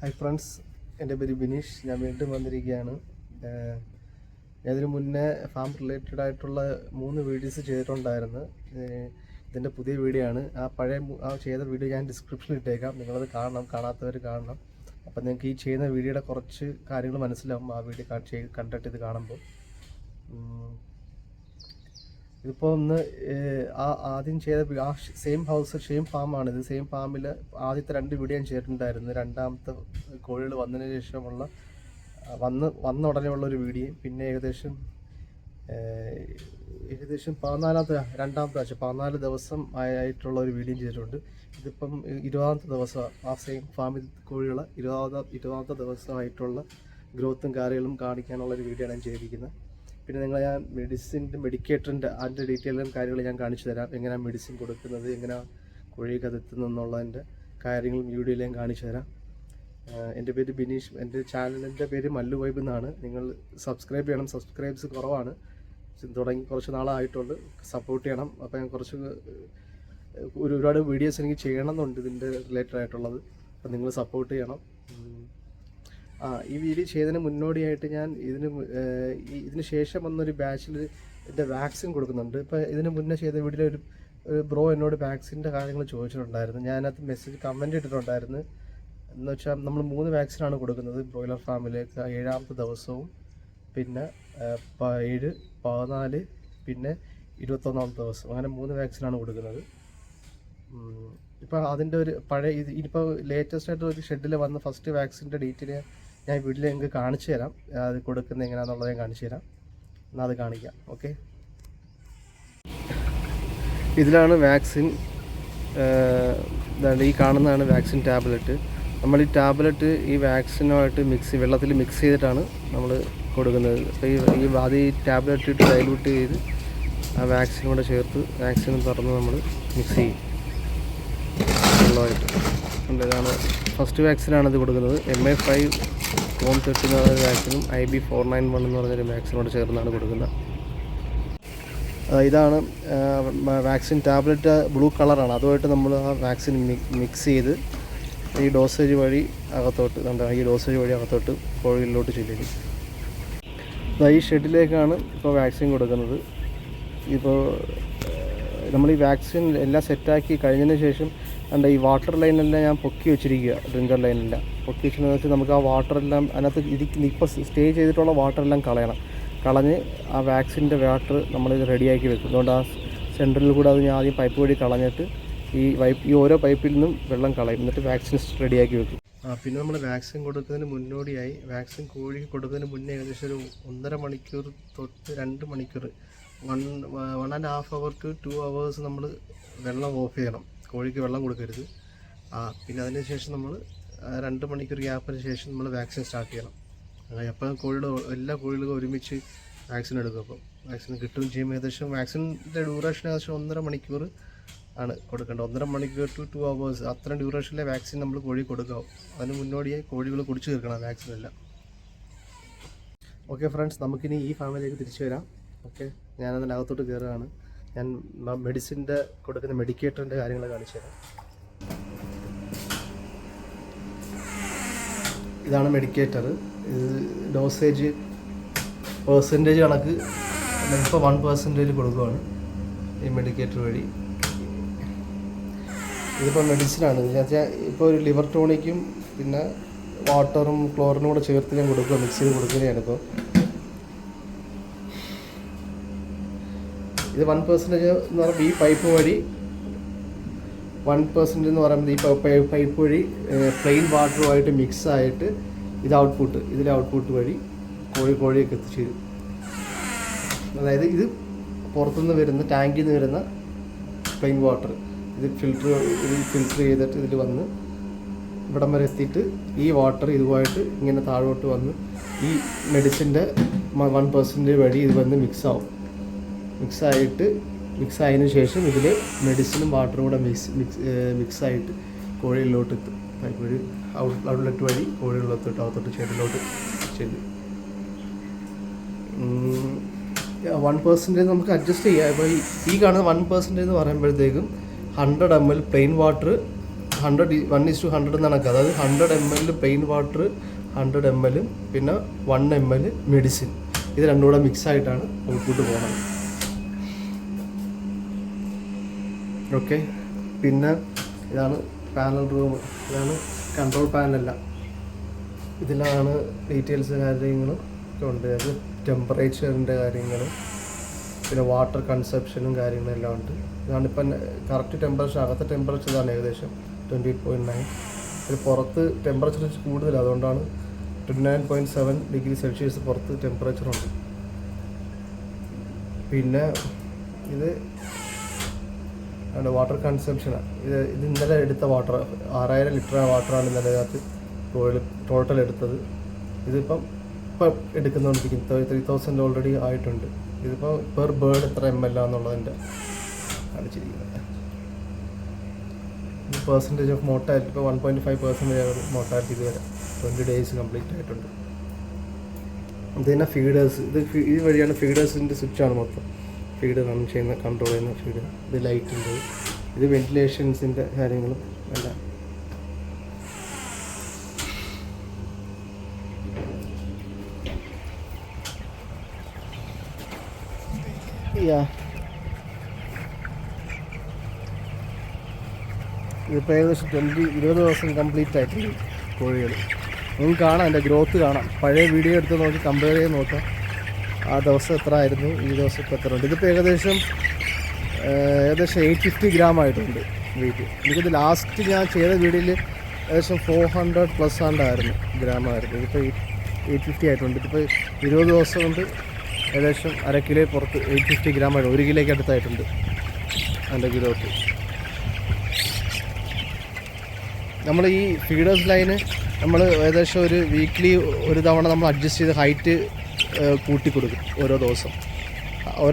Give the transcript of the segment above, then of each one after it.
Hi friends, എൻ്റെ പേര് ബിനീഷ്. ഞാൻ വീണ്ടും വന്നിരിക്കുകയാണ്. ഞാനിതിന് മുന്നേ ഫാം റിലേറ്റഡ് ആയിട്ടുള്ള 3 വീഡിയോസ് ചെയ്തിട്ടുണ്ടായിരുന്നു. ഇതിൻ്റെ പുതിയ വീഡിയോ ആണ്. ആ ചെയ്ത വീഡിയോ ഞാൻ ഡിസ്ക്രിപ്ഷനിൽ ഇട്ടേക്കാം. നിങ്ങളത് കാണണം, കാണാത്തവർ കാണണം. അപ്പം നിങ്ങൾക്ക് ഈ ചെയ്യുന്ന വീഡിയോയുടെ കുറച്ച് കാര്യങ്ങൾ മനസ്സിലാവും ആ വീഡിയോ കണ്ടിട്ട് ഇത് കാണുമ്പോൾ. ഇതിപ്പോൾ ഒന്ന് ആദ്യം ചെയ്ത ആ സെയിം ഹൗസ് സെയിം ഫാമാണ്. ഇത് സെയിം ഫാമിൽ ആദ്യത്തെ 2 വീഡിയോ ഞാൻ ചെയ്തിട്ടുണ്ടായിരുന്നു. രണ്ടാമത്തെ കോഴികൾ വന്നതിന് ശേഷമുള്ള വന്ന ഉടനെയുള്ള ഒരു വീഡിയോയും പിന്നെ ഏകദേശം 14 ദിവസം ആയിട്ടുള്ള ഒരു വീഡിയോ ചെയ്തിട്ടുണ്ട്. ഇതിപ്പം 20ാമത്തെ ദിവസമാണ്. ആ സെയിം ഫാമിൽ കോഴികളെ 20ാമത്തെ ദിവസമായിട്ടുള്ള ഗ്രോത്തും കാര്യങ്ങളും കാണിക്കാനുള്ളൊരു വീഡിയോ ആണ് ഞാൻ ചെയ്തിരിക്കുന്നത്. പിന്നെ ഞാൻ മെഡിക്കേറ്ററിൻ്റെ അതിൻ്റെ ഡീറ്റെയിലും കാര്യങ്ങൾ ഞാൻ കാണിച്ചു തരാം. എങ്ങനെയാണ് മെഡിസിൻ കൊടുക്കുന്നത്, എങ്ങനെയാണ് കോഴിക്ക് അതെത്തുന്നു എന്നുള്ളതിൻ്റെ കാര്യങ്ങളും വീഡിയോയിലും കാണിച്ചു തരാം. എൻ്റെ പേര് ബിനീഷ്. എൻ്റെ ചാനലിൻ്റെ പേര് മല്ലു വൈബ് എന്നാണ്. നിങ്ങൾ സബ്സ്ക്രൈബ് ചെയ്യണം. സബ്സ്ക്രൈബ്സ് കുറവാണ്, തുടങ്ങി കുറച്ച് നാളായിട്ടുള്ളൂ. സപ്പോർട്ട് ചെയ്യണം. അപ്പോൾ ഞാൻ ഒരുപാട് വീഡിയോസ് എനിക്ക് ചെയ്യണമെന്നുണ്ട് ഇതിൻ്റെ റിലേറ്റഡ് ആയിട്ടുള്ളത്. അപ്പോൾ നിങ്ങൾ സപ്പോർട്ട് ചെയ്യണം. ഈ വീഡിയോ ചെയ്തതിന് മുന്നോടിയായിട്ട് ഞാൻ ഇതിന് ശേഷം വന്നൊരു ബാച്ചിൽ എൻ്റെ വാക്സിൻ കൊടുക്കുന്നുണ്ട്. ഇപ്പോൾ ഇതിന് മുന്നേ ചെയ്ത വീഡിയോയിൽ ഒരു ബ്രോ എന്നോട് വാക്സിൻ്റെ കാര്യങ്ങൾ ചോദിച്ചിട്ടുണ്ടായിരുന്നു. ഞാനത് കമൻറ്റ് ഇട്ടിട്ടുണ്ടായിരുന്നു. എന്ന് വെച്ചാൽ നമ്മൾ 3 വാക്സിനാണ് കൊടുക്കുന്നത് ബ്രോയിലർ ഫാമിലേക്ക്. 7ാമത്തെ ദിവസവും പിന്നെ 7, 14 പിന്നെ 21ാമത്തെ ദിവസം, അങ്ങനെ 3 വാക്സിനാണ് കൊടുക്കുന്നത്. ഇപ്പോൾ അതിൻ്റെ ഒരു ഇനിയിപ്പോൾ ലേറ്റസ്റ്റ് ആയിട്ട് ഒരു ഷെഡിൽ വന്ന ഫസ്റ്റ് വാക്സിൻ്റെ ഡീറ്റെയിൽ ഞാൻ വീട്ടിൽ നിങ്ങൾക്ക് കാണിച്ചു തരാം. അത് കൊടുക്കുന്നത് എങ്ങനെയാണെന്നുള്ളത് ഞാൻ കാണിച്ചു തരാം. എന്നാൽ അത് കാണിക്കാം. ഓക്കെ, ഇതിലാണ് വാക്സിൻ. ഈ കാണുന്നതാണ് വാക്സിൻ ടാബ്ലറ്റ്. നമ്മൾ ഈ ടാബ്ലറ്റ് ഈ വാക്സിനുമായിട്ട് വെള്ളത്തിൽ മിക്സ് ചെയ്തിട്ടാണ് നമ്മൾ കൊടുക്കുന്നത്. അപ്പോൾ ഈ ടാബ്ലറ്റ് ഇട്ട് ഡൈലൂട്ട് ചെയ്ത് ആ വാക്സിൻ കൂടെ ചേർത്ത് വാക്സിൻ തുറന്ന് നമ്മൾ മിക്സ് ചെയ്യും വെള്ളമായിട്ട്. ഇതാണ് ഫസ്റ്റ് വാക്സിനാണ് ഇത് കൊടുക്കുന്നത്. MA5 COM30 എന്ന് പറയുന്ന വാക്സിനും IB491 എന്ന് പറഞ്ഞൊരു വാക്സിനോട് ചേർന്നാണ് കൊടുക്കുന്നത്. ഇതാണ് വാക്സിൻ ടാബ്ലറ്റ്, ബ്ലൂ കളറാണ്. അതുമായിട്ട് നമ്മൾ ആ വാക്സിൻ മിക്സ് ചെയ്ത് ഈ ഡോസേജ് വഴി അകത്തോട്ട് കോഴികളിലോട്ട് ചെല്ലും. ഈ ഷെഡിലേക്കാണ് ഇപ്പോൾ വാക്സിൻ കൊടുക്കുന്നത്. ഇപ്പോൾ നമ്മൾ ഈ വാക്സിൻ എല്ലാം സെറ്റാക്കി കഴിഞ്ഞതിന് ശേഷം ഈ വാട്ടർ ലൈനെല്ലാം ഞാൻ പൊക്കി വെച്ചിരിക്കുക. ഡ്രിങ്കർ ലൈനെല്ലാം പൊക്കി വെച്ചതെന്ന് വെച്ചാൽ നമുക്ക് ആ വാട്ടറെല്ലാം അതിനകത്ത് ഇപ്പോൾ സ്റ്റേ ചെയ്തിട്ടുള്ള വാട്ടറെല്ലാം കളഞ്ഞ് ആ വാക്സിൻ്റെ വാട്ടർ നമ്മളിത് റെഡിയാക്കി വെക്കും. അതുകൊണ്ട് ആ സെൻറ്ററിൽ കൂടെ അത് ഞാൻ ആദ്യം പൈപ്പ് വഴി കളഞ്ഞിട്ട് ഈ ഓരോ പൈപ്പിൽ നിന്നും വെള്ളം കളയും. എന്നിട്ട് വാക്സിൻ റെഡിയാക്കി വെക്കും. പിന്നെ നമ്മൾ വാക്സിൻ കൊടുക്കുന്നതിന് മുന്നോടിയായി വാക്സിൻ കോഴിക്ക് കൊടുക്കുന്നതിന് മുന്നേ ഏകദേശം ഒരു 1.5 മണിക്കൂർ തൊട്ട് 2 മണിക്കൂർ 1.5 hour to 2 hours നമ്മൾ വെള്ളം ഓഫ് ചെയ്യണം. കോഴിക്ക് വെള്ളം കൊടുക്കരുത്. പിന്നെ അതിന് ശേഷം നമ്മൾ 2 മണിക്കൂർ ഗ്യാപ്പിന് ശേഷം നമ്മൾ വാക്സിൻ സ്റ്റാർട്ട് ചെയ്യണം. അപ്പോൾ എല്ലാ കോഴികൾക്കും ഒരുമിച്ച് വാക്സിൻ എടുക്കും. അപ്പം വാക്സിൻ കിട്ടുകയും ചെയ്യും. ഏകദേശം വാക്സിൻ്റെ ഡ്യൂറേഷൻ ഏകദേശം 1.5 മണിക്കൂർ ആണ് കൊടുക്കേണ്ടത്. 1.5 മണിക്കൂർ to 2 hours അത്രയും ഡ്യൂറേഷനിലെ വാക്സിൻ നമ്മൾ കോഴി കൊടുക്കാവും. അതിന് മുന്നോടിയായി കോഴികൾ കുടിച്ചു തീർക്കണം വാക്സിനെല്ലാം. ഓക്കെ ഫ്രണ്ട്സ്, നമുക്കിനി ഈ ഫാമിലേക്ക് തിരിച്ചു വരാം. ഓക്കെ, ഞാനതിനകത്തോട്ട് കയറുകയാണ്. ഞാൻ മെഡിസിൻ്റെ കൊടുക്കുന്ന മെഡിക്കേറ്ററിൻ്റെ കാര്യങ്ങൾ കാണിച്ചു തരാം. ഇതാണ് മെഡിക്കേറ്റർ. ഇത് ഡോസേജ് പെർസെൻറ്റേജ് കണക്ക് ഇപ്പോൾ 1% കൊടുക്കുകയാണ് ഈ മെഡിക്കേറ്റർ വഴി. ഇതിപ്പോൾ മെഡിസിനാണ്. ഇപ്പോൾ ഒരു ലിവർ ടോണിക്കും പിന്നെ വാട്ടറും ക്ലോറിനും കൂടെ ചേർത്ത് ഞാൻ കൊടുക്കുക, മിക്സ് ചെയ്ത് കൊടുക്കുന്നതാണ്. ഇപ്പോൾ ഇത് 1% എന്ന് പറയുമ്പോൾ ഈ പൈപ്പ് വഴി 1% എന്ന് പറയുന്നത് ഈ പൈപ്പ് വഴി പ്ലെയിൻ വാട്ടറുമായിട്ട് മിക്സ് ആയിട്ട് ഇതിലെ ഔട്ട്പുട്ട് വഴി കോഴിയൊക്കെ എത്തിച്ചേരും. അതായത് ഇത് പുറത്തുനിന്ന് വരുന്ന ടാങ്കിൽ നിന്ന് വരുന്ന പ്ലെയിൻ വാട്ടർ ഇത് ഫിൽറ്റർ ചെയ്തിട്ട് ഇതിൽ വന്ന് ഇവിടം വരെ എത്തിയിട്ട് ഈ വാട്ടർ ഇതുമായിട്ട് ഇങ്ങനെ താഴോട്ട് വന്ന് ഈ മെഡിസിൻ്റെ 1% വഴി ഇത് വന്ന് മിക്സ് ആയതിനു ശേഷം ഇതിൽ മെഡിസിനും വാട്ടറും കൂടെ മിക്സായിട്ട് കോഴികളിലോട്ട് എത്തും. പൈപ്പ് വഴി ഔട്ട്ലെറ്റ് വഴി കോഴികളിലോട്ട് അകത്തോട്ട് ഷെഡിലോട്ട് ചെല്ലും. 1% നമുക്ക് അഡ്ജസ്റ്റ് ചെയ്യാം. ഇപ്പോൾ ഈ കാണുന്ന 1% എന്ന് പറയുമ്പോഴത്തേക്കും 100 ml പ്ലെയിൻ വാട്ടർ 1:100 എന്നാണ് കണക്ക്. അതായത് 100 ml പ്ലെയിൻ വാട്ടർ, 100 ml പിന്നെ 1 ml മെഡിസിൻ, ഇത് രണ്ടും കൂടെ മിക്സ് ആയിട്ടാണ് ഔട്ട്പുട്ട് പോകുന്നത്. ഓക്കെ, പിന്നെ ഇതാണ് പാനൽ റൂം, ഇതാണ് കൺട്രോൾ പാനലല്ല. ഇതിലാണ് ഡീറ്റെയിൽസ് കാര്യങ്ങളും ഒക്കെ ഉണ്ട്. അത് ടെമ്പറേച്ചറിൻ്റെ കാര്യങ്ങളും പിന്നെ വാട്ടർ കൺസപ്ഷനും കാര്യങ്ങളും എല്ലാം ഉണ്ട്. ഇതാണ് ഇപ്പം കറക്റ്റ് ടെമ്പറേച്ചർ, അകത്തെ ടെമ്പറേച്ചർ ഇതാണ് ഏകദേശം 28.9. ഇത് പുറത്ത് ടെമ്പറേച്ചർ കൂടുതലാണ്, അതുകൊണ്ടാണ് 29.7 ഡിഗ്രി സെൽഷ്യസ് പുറത്ത് ടെമ്പറേച്ചറുണ്ട്. പിന്നെ ഇത് വാട്ടർ കൺസപ്ഷനാണ്. ഇത് ഇന്നലെ എടുത്ത വാട്ടർ 6000 ലിറ്റർ വാട്ടറാണ് ഇന്നലെ അതിനകത്ത് ടോട്ടൽ എടുത്തത്. ഇതിപ്പം എടുക്കുന്നുണ്ടിരിക്കും 3000 ഓൾറെഡി ആയിട്ടുണ്ട്. ഇതിപ്പോൾ പെർ ബേർഡ് എത്ര ml ആണെന്നുള്ളതിൻ്റെ കാണിച്ചിരിക്കുന്നത്. പെർസെൻറ്റേജ് ഓഫ് മോർട്ടാലിറ്റി ഇപ്പോൾ 1.5% മോർട്ടാലിറ്റി ഇതുവരെ 20 days കംപ്ലീറ്റ് ആയിട്ടുണ്ട്. ഇതിനെ ഫീഡേഴ്സ്, ഇത് വഴിയാണ് ഫീഡേഴ്സിൻ്റെ സ്വിച്ചാണ് മൊത്തം ഫീഡ് റൺ ചെയ്യുന്ന, കൺട്രോൾ ചെയ്യുന്ന ഫീഡ്. ഇത് ലൈറ്റിൻ്റെ, ഇത് വെന്റിലേഷൻസിൻ്റെ കാര്യങ്ങളും എല്ലാം. ഇതിപ്പോൾ ഏകദേശം 20 ദിവസം കംപ്ലീറ്റ് ആയിട്ടുണ്ട് കോഴികൾ. നിങ്ങൾക്ക് കാണാം, എൻ്റെ ഗ്രോത്ത് കാണാം. പഴയ വീഡിയോ എടുത്ത് നോക്കി കമ്പയർ ചെയ്ത് നോക്കാം, ആ ദിവസം എത്ര ആയിരുന്നു, ഈ ദിവസം ഇപ്പോൾ എത്ര ഉണ്ട്. ഇതിപ്പോൾ ഏകദേശം 850 ഗ്രാം ആയിട്ടുണ്ട് വെയിറ്റ്. എനിക്കിത് ലാസ്റ്റ് ഞാൻ ചെയ്ത വീഡിയോയിൽ ഏകദേശം 400+ ആയിരുന്നു ഗ്രാമായിരുന്നു. ഇതിപ്പോൾ 850 ആയിട്ടുണ്ട്. ഇതിപ്പോൾ 20 ദിവസം കൊണ്ട് ഏകദേശം 1/2 കിലോ പുറത്ത് 850 ഗ്രാം ആയിട്ട് 1 കിലോയ്ക്ക് അടുത്തായിട്ടുണ്ട് അതിൻ്റെ ഗ്രോത്ത്. നമ്മൾ ഈ ഫീഡേഴ്സ് ലൈന് നമ്മൾ ഏകദേശം ഒരു വീക്ക്ലി ഒരു തവണ നമ്മൾ അഡ്ജസ്റ്റ് ചെയ്ത് ഹൈറ്റ് കൂട്ടി കൊടുക്കും. ഓരോ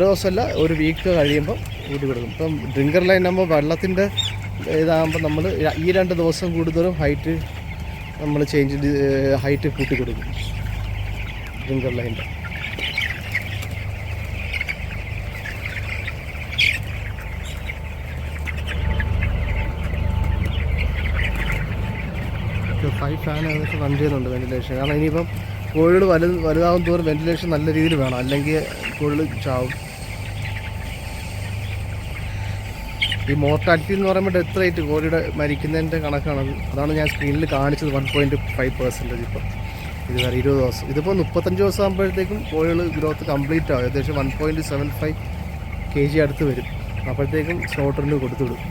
ദിവസമല്ല, ഒരു വീക്ക് കഴിയുമ്പോൾ കൂട്ടി കൊടുക്കും. ഇപ്പം ഡ്രിങ്കർ ലൈൻ ആകുമ്പോൾ വെള്ളത്തിൻ്റെ ഇതാകുമ്പോൾ നമ്മൾ ഈ 2 ദിവസം കൂടുതലും ഹൈറ്റ് നമ്മൾ ഹൈറ്റ് കൂട്ടി കൊടുക്കും ഡ്രിങ്കർ ലൈൻ്റെ. ഫാൻ ഏകദേശം റൺ ചെയ്യുന്നുണ്ട് വെന്റിലേഷൻ. കാരണം ഇനിയിപ്പം കോഴികൾ വലുതാവും തോറും വെന്റിലേഷൻ നല്ല രീതിയിൽ വേണം, അല്ലെങ്കിൽ കോഴികൾ ചാവും. ഈ മോർട്ടാലിറ്റി എന്ന് പറയുമ്പോൾ ഡെത്ത് റേറ്റ് കോഴിയുടെ മരിക്കുന്നതിൻ്റെ കണക്കാണത്. അതാണ് ഞാൻ സ്ക്രീനിൽ കാണിച്ചത് 1.5% ഇപ്പം ഇതുവരെ 20 ദിവസം. ഇതിപ്പോൾ 35 ദിവസം ആകുമ്പോഴത്തേക്കും കോഴികൾ ഗ്രോത്ത് കംപ്ലീറ്റ് ആവും. ഏകദേശം 1.75 kg അടുത്ത് വരും. അപ്പോഴത്തേക്കും സ്ലോട്ടറിന് കൊടുത്തുവിടും.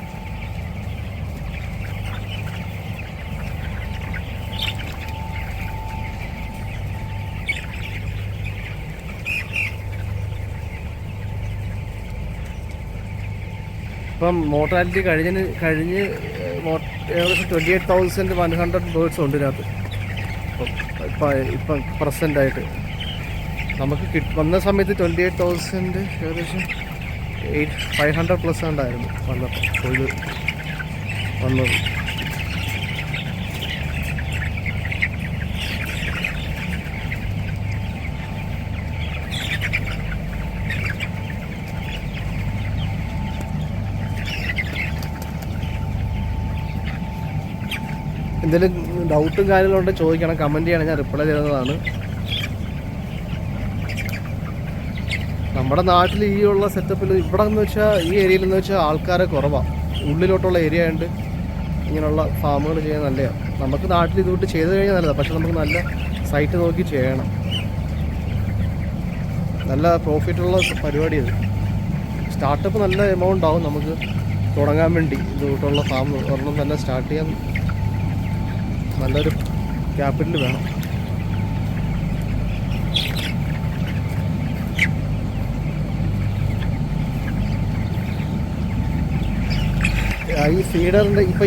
ഇപ്പം മോർട്ടാലിറ്റി കഴിഞ്ഞ് ഏകദേശം 28,100 ബേർഡ്സ് ഉണ്ട് ഇതിനകത്ത് ഇപ്പം പ്രസൻ്റായിട്ട്. നമുക്ക് വന്ന സമയത്ത് 28,000 ഏകദേശം 500+ ഉണ്ടായിരുന്നു വന്നപ്പോൾ ഇത് വന്നത്. എന്തെങ്കിലും ഡൗട്ടും കാര്യങ്ങളുണ്ടെങ്കിൽ ചോദിക്കണം, കമൻറ്റ് ചെയ്യണം, ഞാൻ റിപ്ലൈ ചെയ്യുന്നതാണ്. നമ്മുടെ നാട്ടിൽ ഈ ഉള്ള സെറ്റപ്പിൽ ഇവിടെ എന്ന് വെച്ചാൽ ഈ ഏരിയയിലെന്ന് വെച്ചാൽ ആൾക്കാരെ കുറവാണ്. ഉള്ളിലോട്ടുള്ള ഏരിയ ആയതുകൊണ്ട് ഇങ്ങനെയുള്ള ഫാമുകൾ ചെയ്യാൻ നല്ലതാണ്. നമുക്ക് നാട്ടിൽ ഇതുകൊണ്ട് ചെയ്ത് കഴിഞ്ഞാൽ നല്ലതാണ്, പക്ഷെ നമുക്ക് നല്ല സൈറ്റ് നോക്കി ചെയ്യണം. നല്ല പ്രോഫിറ്റുള്ള പരിപാടിയത്. സ്റ്റാർട്ടപ്പ് നല്ല എമൗണ്ട് ആവും നമുക്ക് തുടങ്ങാൻ വേണ്ടി. ഇതുകൊണ്ടുള്ള ഫാം ഒരെണ്ണം തന്നെ സ്റ്റാർട്ട് ചെയ്യാൻ നല്ലൊരു ക്യാപിറ്റൽ വേണം. ഈ ഫീഡറിൻ്റെ ഇപ്പോൾ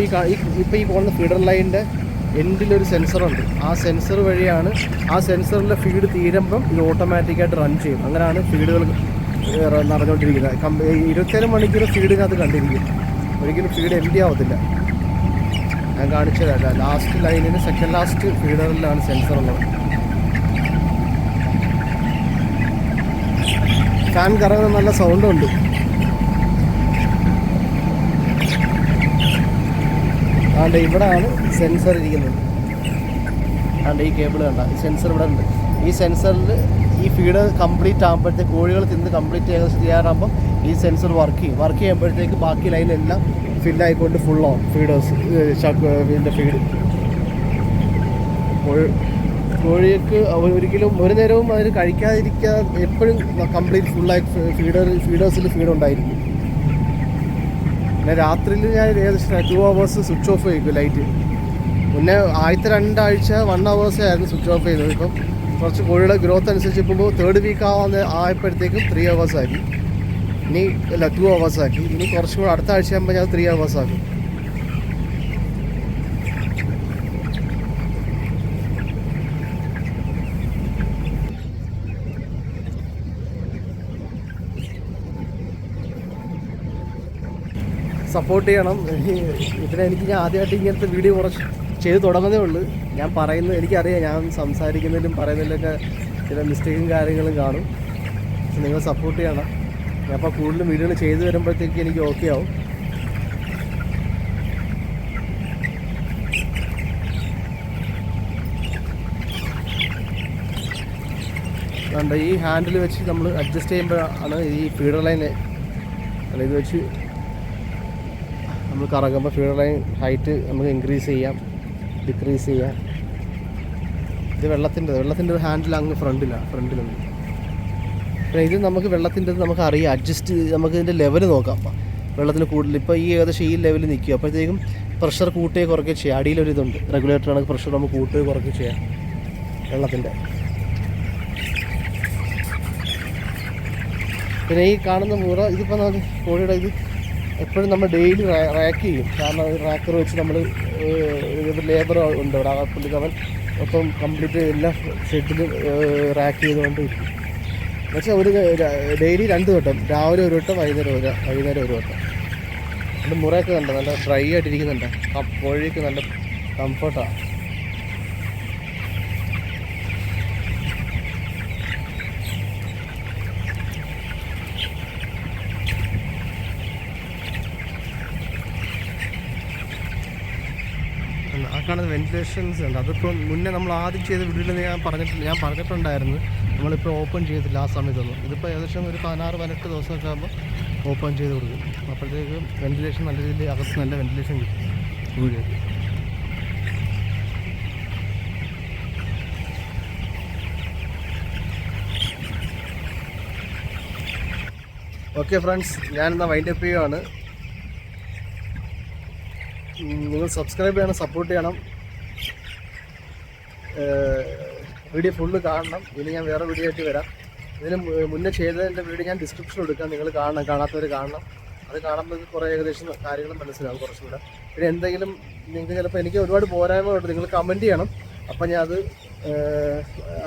ഈ പോകുന്ന ഫീഡർ ലൈനിൻ്റെ എൻഡിലൊരു സെൻസറുണ്ട്. ആ സെൻസർ വഴിയാണ്, ആ സെൻസറിലെ ഫീഡ് തീരുമ്പം ഇത് ഓട്ടോമാറ്റിക്കായിട്ട് റൺ ചെയ്യും. അങ്ങനെയാണ് ഫീഡുകൾ നടന്നുകൊണ്ടിരിക്കുന്നത്. 24 മണിക്കൂർ ഫീഡിനകത്ത് കണ്ടിരിക്കും. ഒരിക്കലും ഫീഡ് എംപ്റ്റി ആവത്തില്ല. ഞാൻ കാണിച്ചതല്ല, ലാസ്റ്റ് ലൈനിന് സെക്കൻഡ് ലാസ്റ്റ് ഫീഡറിലാണ് സെൻസർ ഉള്ളത്. ഫാൻ കറങ്ങുന്ന നല്ല സൗണ്ടുണ്ട്. അതുകൊണ്ട് ഇവിടെയാണ് സെൻസർ ഇരിക്കുന്നത്. അതുകൊണ്ട് ഈ കേബിൾ കണ്ട ഈ സെൻസർ ഇവിടെ ഉണ്ട്. ഈ സെൻസറിൽ ഈ ഫീഡ് കംപ്ലീറ്റ് ആകുമ്പോഴത്തേക്ക് കോഴികൾ തിന്ന് കംപ്ലീറ്റ് ചെയ്യാറാകുമ്പോൾ ഈ സെൻസർ വർക്ക് ചെയ്യുമ്പോഴത്തേക്ക് ബാക്കി ലൈനെല്ലാം ഫില്ലായിക്കൊണ്ട് ഫുള്ളാവും ഇതിൻ്റെ ഫീഡ്. കോഴിക്ക് ഒരിക്കലും ഒരു നേരവും അതിന് കഴിക്കാതിരിക്കാതെ എപ്പോഴും കംപ്ലീറ്റ് ഫുള്ളായി ഫീഡേഴ്സിൽ ഫീഡുണ്ടായിരിക്കും. പിന്നെ രാത്രിയിൽ ഞാൻ ഏകദേശം 2 hours സ്വിച്ച് ഓഫ് ചെയ്യും ലൈറ്റ്. മുന്നേ ആദ്യത്തെ 2 ആഴ്ച 1 hours ആയിരുന്നു സ്വിച്ച് ഓഫ് ചെയ്തത്. ഇപ്പം കുറച്ച് കോഴിയുടെ ഗ്രോത്ത് അനുസരിച്ച് ഇപ്പോൾ 3rd വീക്ക് ആയപ്പോഴത്തേക്കും 3 hours ആക്കി. ഇനി 2 hours ആക്കി. ഇനി കുറച്ചും കൂടെ അടുത്ത ആഴ്ച ആകുമ്പോൾ ഞാൻ 3 hours ആക്കും. സപ്പോർട്ട് ചെയ്യണം. ഇതിനെനിക്ക് ഞാൻ ആദ്യമായിട്ട് ഇങ്ങനത്തെ വീഡിയോ കുറച്ച് ചെയ്ത് തുടങ്ങുന്നേ ഉള്ളൂ. ഞാൻ പറയുന്നത് എനിക്കറിയാം, ഞാൻ സംസാരിക്കുന്നതിലും പറയുന്നതിലൊക്കെ ചില മിസ്റ്റേക്കും കാര്യങ്ങളും കാണും. നിങ്ങൾ സപ്പോർട്ട് ചെയ്യണം. ഞാൻ അപ്പോൾ കൂടുതലും വീഡിയോകൾ ചെയ്ത് വരുമ്പോഴത്തേക്ക് എനിക്ക് ഓക്കെ ആവും. അതുകൊണ്ട് ഈ ഹാൻഡിൽ വെച്ച് നമ്മൾ അഡ്ജസ്റ്റ് ചെയ്യുമ്പോഴാണ് ഈ ഫീഡർ ലൈൻ ഇത് വെച്ച് നമ്മൾ കറങ്ങുമ്പോൾ ഫീഡർ ലൈൻ ഹൈറ്റ് നമുക്ക് ഇൻക്രീസ് ചെയ്യാം, ഡിക്രീസ് ചെയ്യാം. ഇത് വെള്ളത്തിൻ്റെ ഹാൻഡിൽ അങ്ങ് ഫ്രണ്ടിലുണ്ട്. പിന്നെ ഇത് നമുക്ക് വെള്ളത്തിൻ്റെ നമുക്ക് അറിയാം, അഡ്ജസ്റ്റ് നമുക്ക് ഇതിൻ്റെ ലെവൽ നോക്കാം. വെള്ളത്തിന് കൂടുതൽ ഇപ്പോൾ ഈ ഏകദേശം ഈ ലെവലിൽ നിൽക്കുക, അപ്പോഴത്തേക്കും പ്രഷർ കൂട്ടുകയോ കുറയ്ക്കുകയോ ചെയ്യാം. അടിയിലൊരിതുണ്ട്, റെഗുലേറ്ററാണ്, പ്രഷർ നമുക്ക് കൂട്ടുകയോ കുറയ്ക്കുകയോ ചെയ്യാം വെള്ളത്തിൻ്റെ. പിന്നെ ഈ കാണുന്ന മുറ ഇതിപ്പോൾ നമുക്ക് കോഴിയുടെ ഇത് എപ്പോഴും നമ്മൾ ഡെയിലി റാക്ക് ചെയ്യും. കാരണം റാക്കർ വെച്ച് നമ്മൾ ലേബർ ഉണ്ട് അവിടെ, ആ പുള്ളിക്കവൻ മൊത്തം കംപ്ലീറ്റ് എല്ലാ ഷെഡിലും റാക്ക് ചെയ്തുകൊണ്ട് ഇരിക്കും. എന്നുവെച്ചാൽ ഒരു ഡെയിലി 2 വട്ടം, രാവിലെ ഒരു വട്ടം, വൈകുന്നേരം ഒരു വട്ടം. അതിൻ്റെ മുറയൊക്കെ കണ്ടോ നല്ല ഡ്രൈ ആയിട്ടിരിക്കുന്നുണ്ട്. കോഴിക്ക് നല്ല കംഫർട്ടാണ്. ആ കാണുന്ന വെന്റിലേഷൻസ് ഉണ്ട്. അതിപ്പോൾ മുന്നേ നമ്മൾ ആദ്യം ചെയ്ത വീഡിയോയിൽ ഞാൻ പറഞ്ഞിട്ടുണ്ടായിരുന്നു. നമ്മളിപ്പോൾ ഓപ്പൺ ചെയ്തില്ല ആ സമയത്തൊന്നും. ഇതിപ്പോൾ ഏകദേശം ഒരു 16-18 ദിവസമൊക്കെ ആകുമ്പോൾ ഓപ്പൺ ചെയ്ത് കൊടുക്കും. അപ്പോഴത്തേക്കും വെന്റിലേഷൻ നല്ല രീതിയിൽ അകത്ത് നല്ല വെന്റിലേഷൻ കിട്ടും വീഡിയോയ്ക്ക്. ഓക്കെ ഫ്രണ്ട്സ്, ഞാനെന്നാൽ വൈൻഡപ്പ് ചെയ്യുകയാണ്. നിങ്ങൾ സബ്സ്ക്രൈബ് ചെയ്യണം, സപ്പോർട്ട് ചെയ്യണം, വീഡിയോ ഫുള്ള് കാണണം. ഇനി ഞാൻ വേറെ വീഡിയോ ആയിട്ട് വരാം. ഇതിന് മുന്നേ ചെയ്തതിൻ്റെ വീഡിയോ ഞാൻ ഡിസ്ക്രിപ്ഷനിൽ എടുക്കാം, നിങ്ങൾ കാണാത്തവർ കാണണം. അത് കാണുമ്പോൾ കുറേ ഏകദേശം കാര്യങ്ങൾ മനസ്സിലാവും കുറച്ചുകൂടെ. പിന്നെ എന്തെങ്കിലും നിങ്ങൾക്ക് ചിലപ്പോൾ എനിക്ക് ഒരുപാട് പോരായ്മകളുണ്ട്, നിങ്ങൾ കമൻറ്റ് ചെയ്യണം. അപ്പം ഞാൻ അത്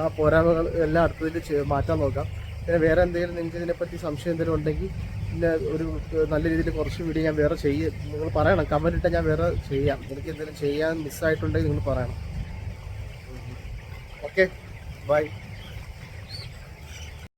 ആ പോരായ്മകൾ എല്ലാം അടുത്തതിൽ മാറ്റാൻ നോക്കാം. പിന്നെ വേറെ എന്തെങ്കിലും നിങ്ങൾക്ക് ഇതിനെപ്പറ്റി സംശയം എന്തെങ്കിലും ഉണ്ടെങ്കിൽ പിന്നെ ഒരു നല്ല രീതിയിൽ കുറച്ച് വീഡിയോ ഞാൻ വേറെ നിങ്ങൾ പറയണം, കമൻറ്റ് ഇട്ടാൽ ഞാൻ വേറെ ചെയ്യാം. എനിക്ക് എന്തെങ്കിലും ചെയ്യാൻ മിസ്സായിട്ടുണ്ടെങ്കിൽ നിങ്ങൾ പറയണം. Okay, by.